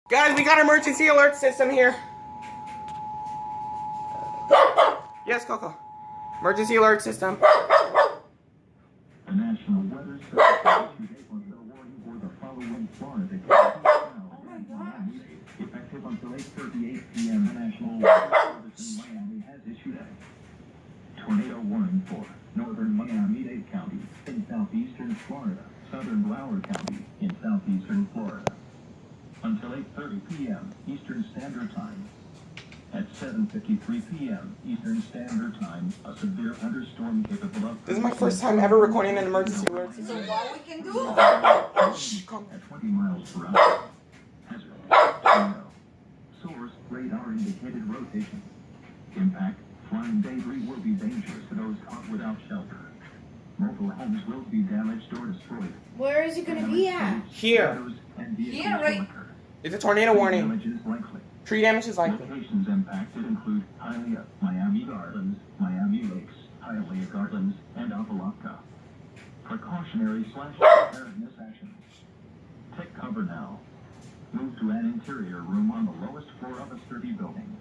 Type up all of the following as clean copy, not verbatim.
Guys, we got an emergency alert system here. Yes, Coco. Emergency alert system. The National Weather Service issued a tornado warning for the following Florida counties. Effective until 8:38 p.m., the National Weather Service in Miami has issued a tornado warning for northern Miami-Dade County in southeastern Florida, southern Broward County in southeastern Florida. Until 8:30 p.m. Eastern Standard Time. At 7:53 p.m. Eastern Standard Time, a severe thunderstorm capable of... This is my first time ever recording an emergency alert system. So what we can do? At 20 miles per hour. Hazard. Tornado. Source, radar indicated rotation. Impact, flying debris will be dangerous to those caught without shelter. Mobile homes will be damaged or destroyed. Where is it going to be at? Here. Here, right? It's a tornado warning. Damage is likely. Tree damage is likely. Locations impacted include Hialeah, Miami Gardens, Miami Lakes, Hialeah Gardens, and Apalaka. Precautionary/preparedness actions. Take cover now. Move to an interior room on the lowest floor of a sturdy building.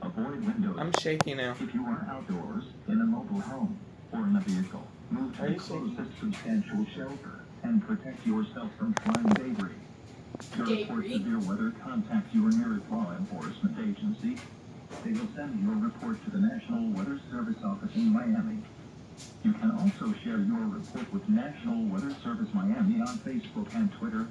Avoid windows. I'm shaking now. If you are outdoors, in a mobile home, or in a vehicle, move to the closest substantial shelter and protect yourself from flying debris. To report severe weather, contact your nearest law enforcement agency. They will send your report to the National Weather Service office in Miami. You can also share your report with National Weather Service Miami on Facebook and Twitter